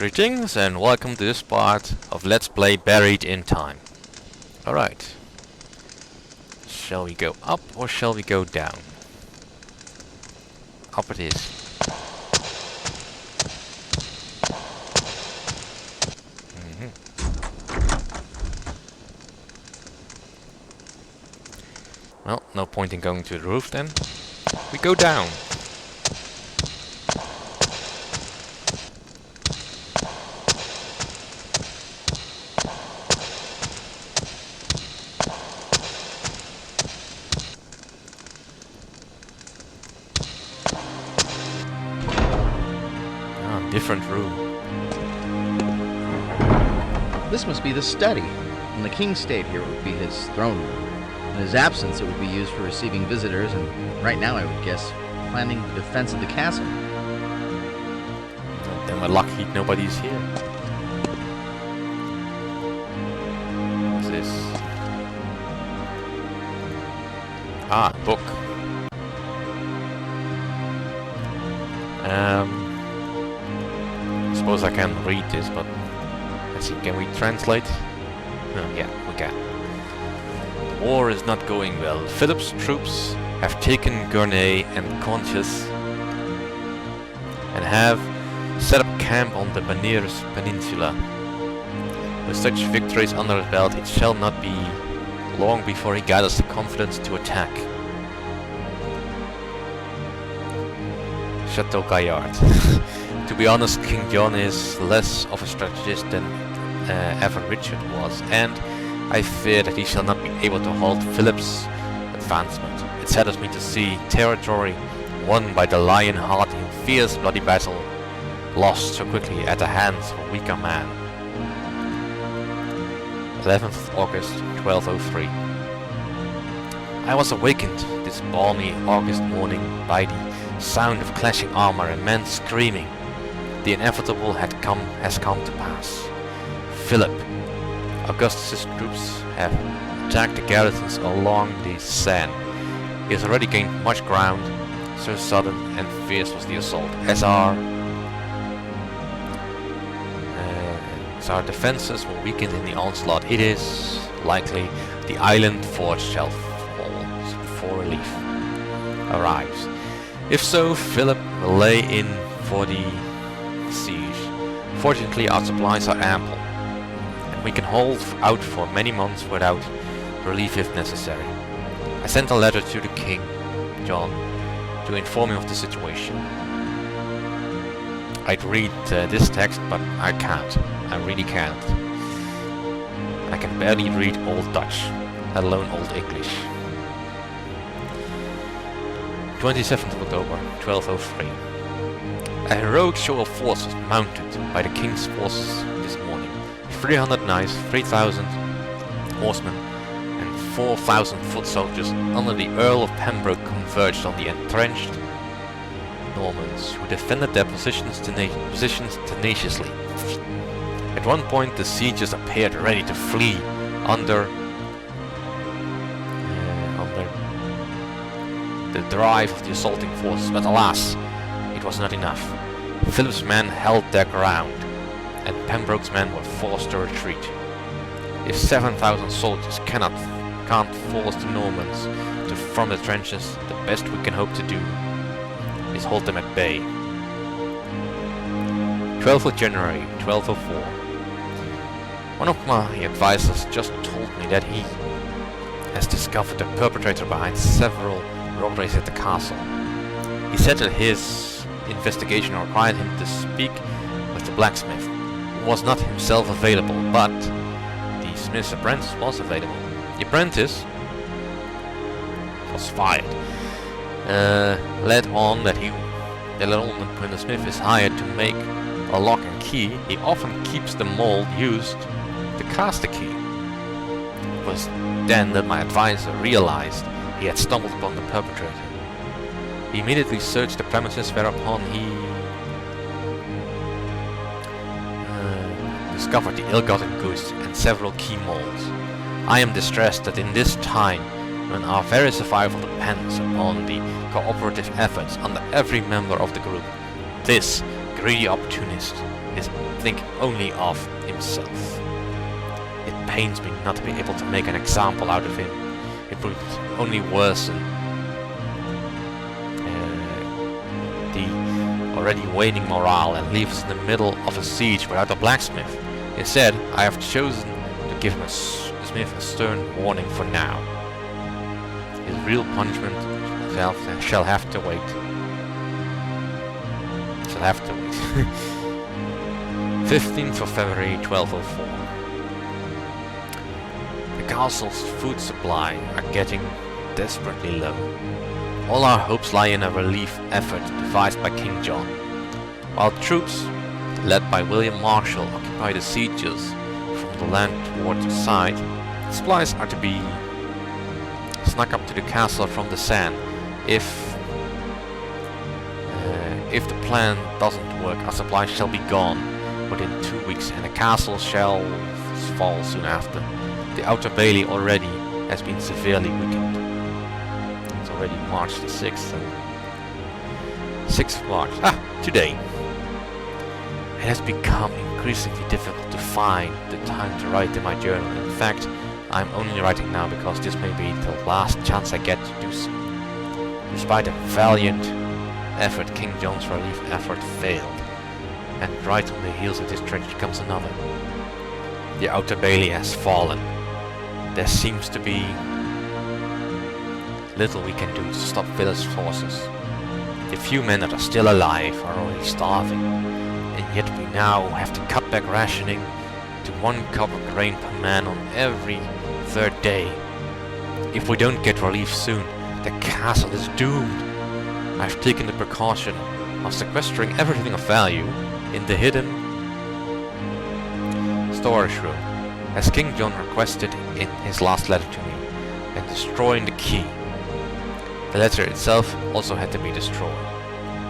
Greetings and welcome to this part of Let's Play Buried in Time. Alright. Shall we go up or shall we go down? Up it is. Well, no point in going to the roof then. We go down. Different room. This must be the study. When the king stayed here, it would be his throne room. In his absence, it would be used for receiving visitors, and right now, I would guess, planning the defense of the castle. Then we're lucky nobody's here. What's this? Ah, book. I suppose I can read this, but let's see, can we translate? Oh, yeah, we can. The war is not going well. Philip's troops have taken Gournay and Conches and have set up camp on the Baniers Peninsula. With such victories under his belt, it shall not be long before he gathers the confidence to attack. Chateau Gaillard. To be honest, King John is less of a strategist than ever Richard was, and I fear that he shall not be able to halt Philip's advancement. It saddens me to see territory won by the lion heart in fierce bloody battle lost so quickly at the hands of a weaker man. 11th August 1203. I was awakened this balmy August morning by the sound of clashing armor and men screaming. The inevitable has come to pass. Philip, Augustus' troops have attacked the garrisons along the Seine. He has already gained much ground, so sudden and fierce was the assault. As our defenses were weakened in the onslaught, it is likely the island fort shall fall before relief arrives. If so, Philip will lay in for the siege. Fortunately, our supplies are ample, and we can hold out for many months without relief if necessary. I sent a letter to the King, John, to inform him of the situation. I'd read this text, but I can't. I really can't. I can barely read Old Dutch, let alone Old English. 27th of October, 1203. A heroic show of force was mounted by the king's forces this morning. 300 knights, 3,000 horsemen, and 4,000 foot soldiers under the Earl of Pembroke converged on the entrenched Normans, who defended their positions tenaciously. At one point, the siegers appeared ready to flee under the drive of the assaulting forces, but alas, it was not enough. Philip's men held their ground, and Pembroke's men were forced to retreat. If 7,000 soldiers can't force the Normans from the trenches, the best we can hope to do is hold them at bay. 12th of January, 1204. One of my advisors just told me that he has discovered the perpetrator behind several robberies at the castle. He said that his investigation required him to speak with the blacksmith, who was not himself available, but the smith's apprentice was available. The apprentice was fired. Led on that when the smith is hired to make a lock and key, he often keeps the mold used to cast the key. It was then that my advisor realized he had stumbled upon the perpetrator. He immediately searched the premises, whereupon he discovered the ill-gotten goods and several key molds. I am distressed that in this time, when our very survival depends upon the cooperative efforts under every member of the group, this greedy opportunist is thinking only of himself. It pains me not to be able to make an example out of him. It would only worsen the already waning morale and leave us in the middle of a siege without a blacksmith. Instead, I have chosen to give him a smith a stern warning for now. His real punishment shall have to wait. Shall have to wait. 15th of February 1204. The castle's food supply are getting desperately low. All our hopes lie in a relief effort devised by King John. While troops, led by William Marshall, occupy the sieges from the land towards the side, supplies are to be snuck up to the castle from the sand. If the plan doesn't work, our supplies shall be gone within 2 weeks, and the castle shall fall soon after. The outer bailey already has been severely weakened. It's already March the 6th. 6th of March. Today. It has become increasingly difficult to find the time to write in my journal. In fact, I'm only writing now because this may be the last chance I get to do so. Despite a valiant effort, King John's relief effort failed, and right on the heels of this tragedy comes another. The outer bailey has fallen. There seems to be little we can do to stop village forces. The few men that are still alive are already starving, and yet we now have to cut back rationing to 1 cup of grain per man on every 3rd day. If we don't get relief soon, the castle is doomed. I've taken the precaution of sequestering everything of value in the hidden storage room, as King John requested in his last letter to me, and destroying the key. The letter itself also had to be destroyed,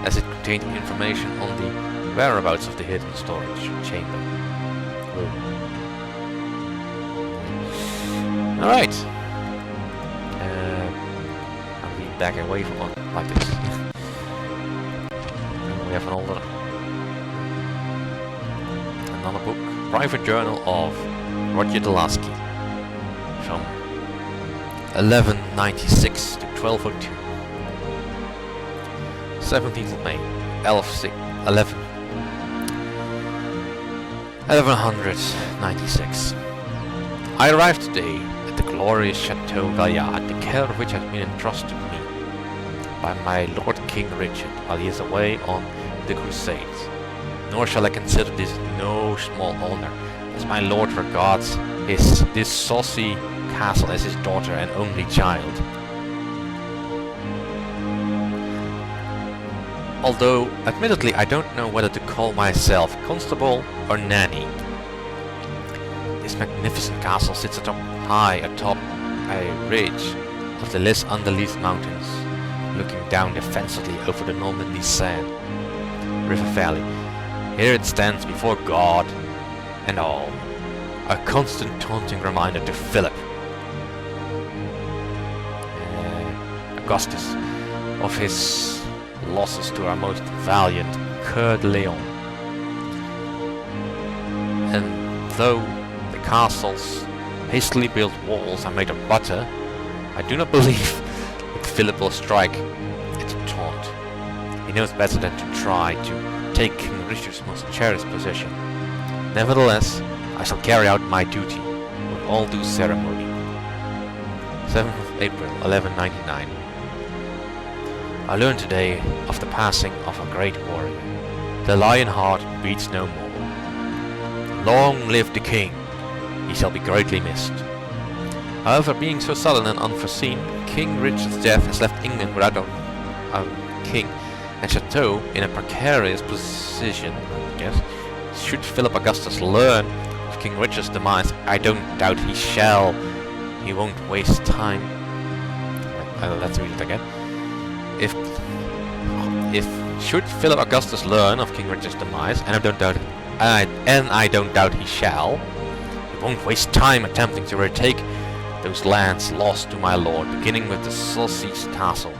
as it contained information on the whereabouts of the hidden storage chamber. Alright. I'll be back away from like this. We have another book, Private Journal of Roger Delasky, from 1196 to 1202. 17th of May, 1196. I arrived today at the glorious Chateau Gaillard, the care of which has been entrusted to me by my Lord King Richard while he is away on the Crusades. Nor shall I consider this no small honor, as my lord regards this saucy castle as his daughter and only child. Although, admittedly, I don't know whether to call myself constable or nanny. This magnificent castle sits high atop a ridge of the Les Andelys Mountains, looking down defensively over the Normandy Sand River Valley. Here it stands before God and all, a constant taunting reminder to Philip, Augustus, of his losses to our most valiant Coeur de Lion. And though the castle's hastily built walls are made of butter, I do not believe that Philip will strike at a taunt. He knows better than to try to take King Richard's most cherished possession. Nevertheless, I shall carry out my duty with all due ceremony. 7th of April, 1199. I learned today of the passing of a great warrior. The lion heart beats no more. Long live the king! He shall be greatly missed. However, being so sudden and unforeseen, King Richard's death has left England without a king, and Chateau in a precarious position, I guess. Should Philip Augustus learn of King Richard's demise, I don't doubt he shall. He won't waste time. Let's read it again. If should Philip Augustus learn of King Richard's demise, and I don't doubt he shall, he won't waste time attempting to retake those lands lost to my lord, beginning with the saucy castle.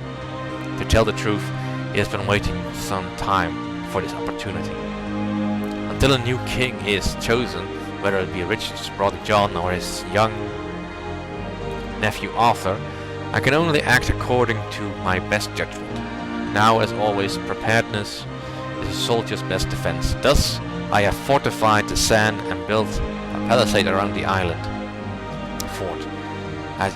To tell the truth, he has been waiting some time for this opportunity. Until a new king is chosen, whether it be Richard's brother John or his young nephew Arthur, I can only act according to my best judgment. Now, as always, preparedness is a soldier's best defense. Thus, I have fortified the sand and built a palisade around the island fort. I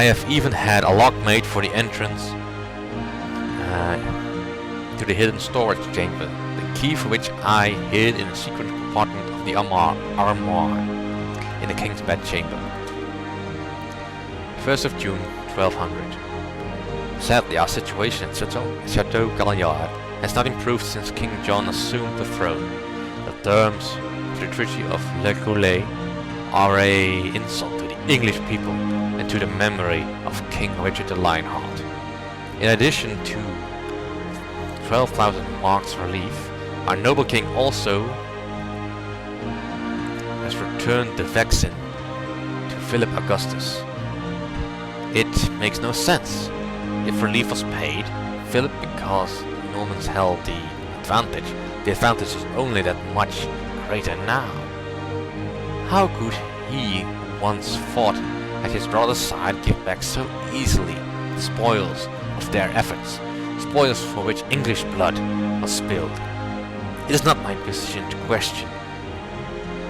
have even had a lock made for the entrance to the hidden storage chamber, the key for which I hid in a secret compartment of the armoire in the king's bedchamber. 1st of June, 1200. Sadly, our situation at Chateau Galliard has not improved since King John assumed the throne. The terms of the Treaty of Le Goulet are an insult to the English people and to the memory of King Richard the Lionheart. In addition to 12,000 marks relief, our noble king also has returned the Vexin to Philip Augustus. It makes no sense. If relief was paid, Philip, because the Normans held the advantage is only that much greater now. How could he who once fought at his brother's side give back so easily the spoils of their efforts, spoils for which English blood was spilled? It is not my position to question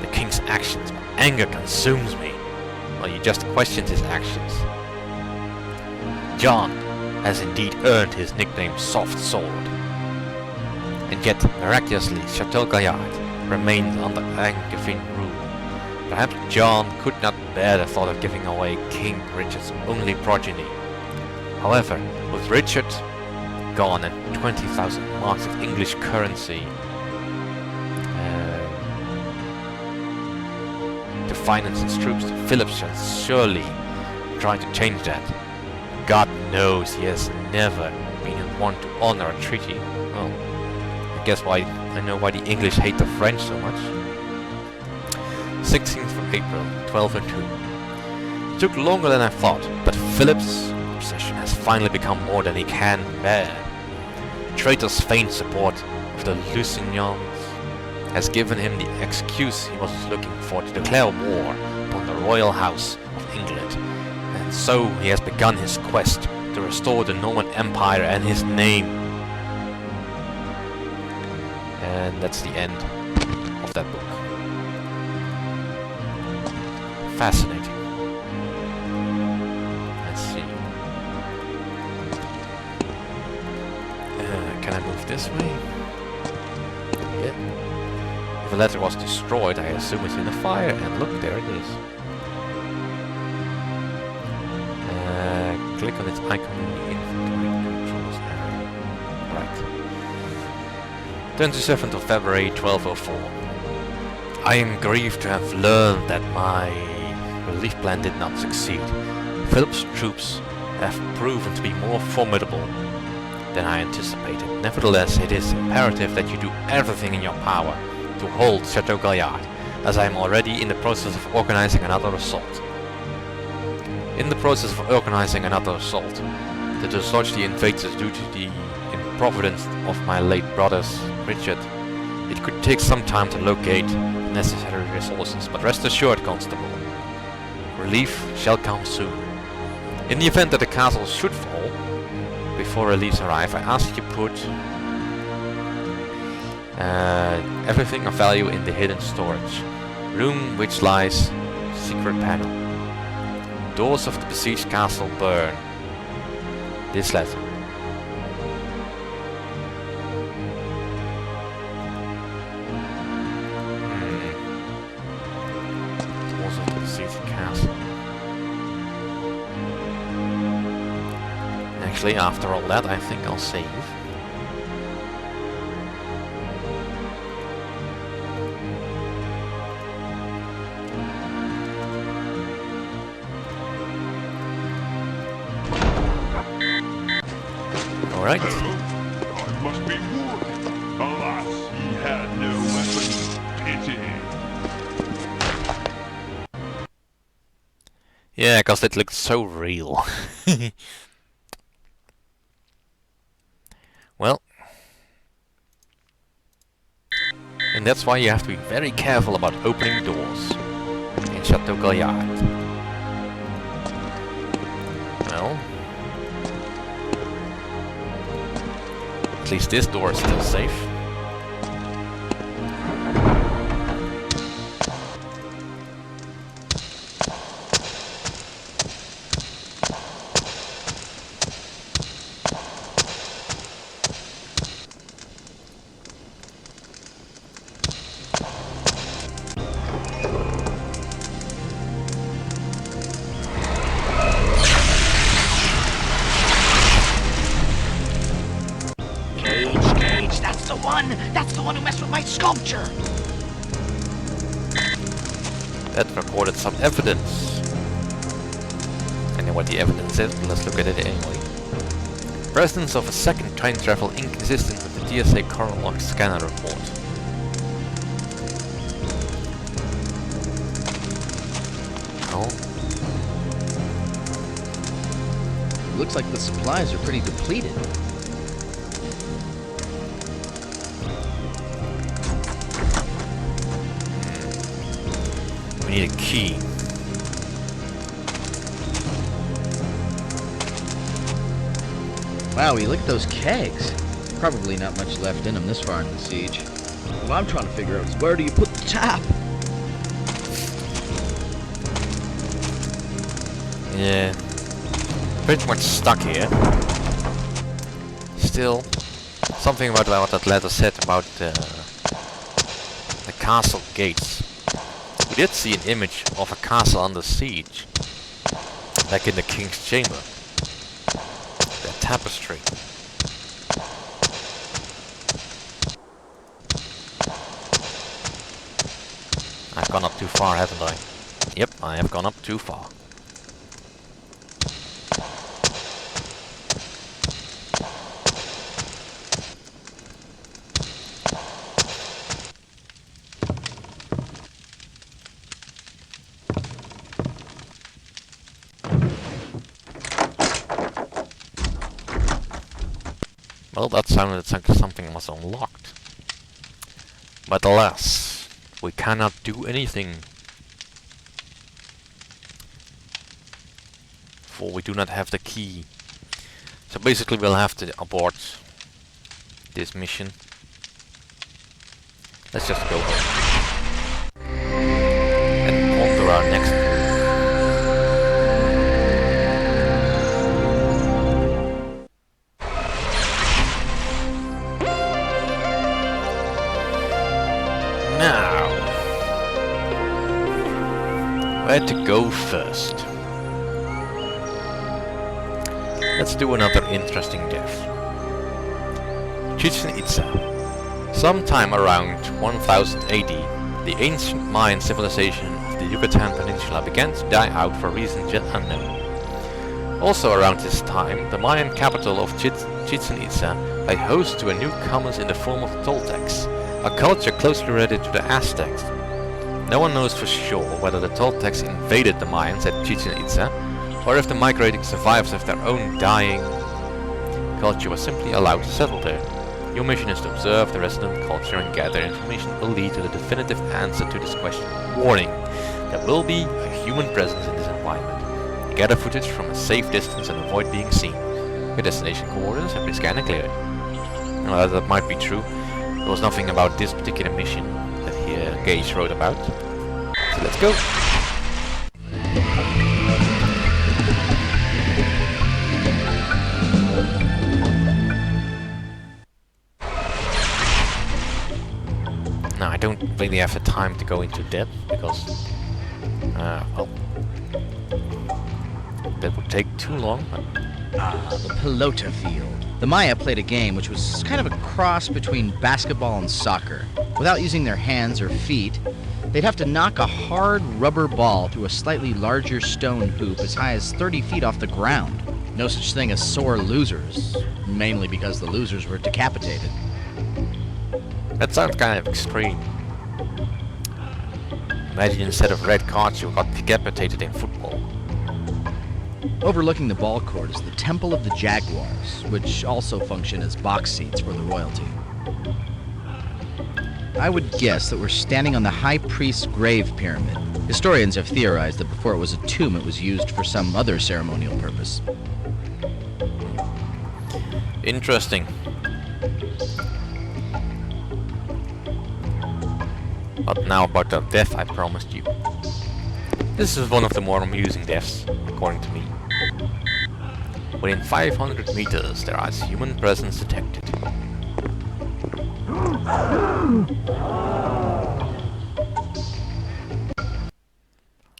the king's actions, but anger consumes me. Well, you just questioned his actions. John has indeed earned his nickname Soft Sword, and yet miraculously Chateau Gaillard remains under Angevin rule. Perhaps John could not bear the thought of giving away King Richard's only progeny. However, with Richard gone and 20,000 marks of English currency to finance its troops, Philip shall surely try to change that. God knows he has never been one to honor a treaty. Well, I guess I know why the English hate the French so much. 16th of April, 1202. It took longer than I thought, but Philip's obsession has finally become more than he can bear. The traitor's feigned support of the Lusignans has given him the excuse he was looking for to declare war upon the royal house of England. And so he has begun his quest to restore the Norman Empire and his name. And that's the end of that book. Fascinating. Let's see. Can I move this way? Yeah. If a letter was destroyed, I assume it's in a fire, and look, there it is. Click on its icon in the inventory controls area. Right. 27th of February, 1204. I am grieved to have learned that my relief plan did not succeed. Philip's troops have proven to be more formidable than I anticipated. Nevertheless, it is imperative that you do everything in your power to hold Chateau Gaillard, as I am already in the process of organizing another assault. In the process of organizing another assault, to dislodge the invaders due to the improvidence of my late brothers, Richard, it could take some time to locate the necessary resources, but rest assured, Constable, relief shall come soon. In the event that the castle should fall before reliefs arrive, I ask you put everything of value in the hidden storage room, which lies secret panel. Doors of the besieged castle burn. This letter. Doors of the besieged castle. Actually, after all that, I think I'll save. Alright. I must be wounded. Alas, he had no weapon. Pity. Yeah, because it looked so real. Well, and that's why you have to be very careful about opening doors in Chateau Gaillard. Well, at least this door is still safe. That's the one who messed with my sculpture! That recorded some evidence. I know what the evidence is, but let's look at it anyway. Presence of a second train travel inconsistent with the TSA coral log scanner report. Oh. Looks like the supplies are pretty depleted. We need a key. Wow, look at those kegs. Probably not much left in them this far in the siege. What I'm trying to figure out is where do you put the tap? Yeah. Pretty much stuck here. Still, something about what that letter said about the castle gates. We did see an image of a castle under siege, back in the king's chamber. The tapestry. I've gone up too far, haven't I? Yep, I have gone up too far. Well, that sounded like something was unlocked. But alas, we cannot do anything. For we do not have the key. So basically we'll have to abort this mission. Let's just go home. And on to our next move. Now, where to go first? Let's do another interesting death. Chichen Itza. Sometime around 1000 AD, the ancient Mayan civilization of the Yucatan Peninsula began to die out for reasons yet unknown. Also around this time, the Mayan capital of Chichen Itza lay host to a newcomers in the form of the Toltecs, a culture closely related to the Aztecs. No one knows for sure whether the Toltecs invaded the Mayans at Chichen Itza, or if the migrating survivors of their own dying culture were simply allowed to settle there. Your mission is to observe the resident culture and gather information that will lead to the definitive answer to this question. Warning: there will be a human presence in this environment. Gather footage from a safe distance and avoid being seen. Your destination coordinates have been scanned and cleared. Well, that might be true. There was nothing about this particular mission that Gage wrote about. So let's go! Now, I don't really have the time to go into depth because, well, that would take too long. But The pelota field. The Maya played a game which was kind of a cross between basketball and soccer. Without using their hands or feet, they'd have to knock a hard rubber ball through a slightly larger stone hoop as high as 30 feet off the ground. No such thing as sore losers, mainly because the losers were decapitated. that sounds kind of extreme. Imagine instead of red cards you got decapitated in football. Overlooking the ball court is the Temple of the Jaguars, which also function as box seats for the royalty. I would guess that we're standing on the High Priest's grave pyramid. Historians have theorized that before it was a tomb, it was used for some other ceremonial purpose. Interesting. But now about the death I promised you. This is one of the more amusing deaths, according to me. Within 500 meters, there is human presence detected.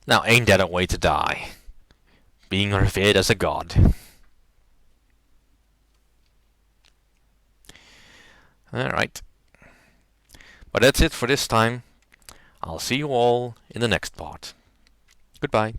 Now, ain't that a way to die? Being revered as a god. Alright. But that's it for this time. I'll see you all in the next part. Goodbye.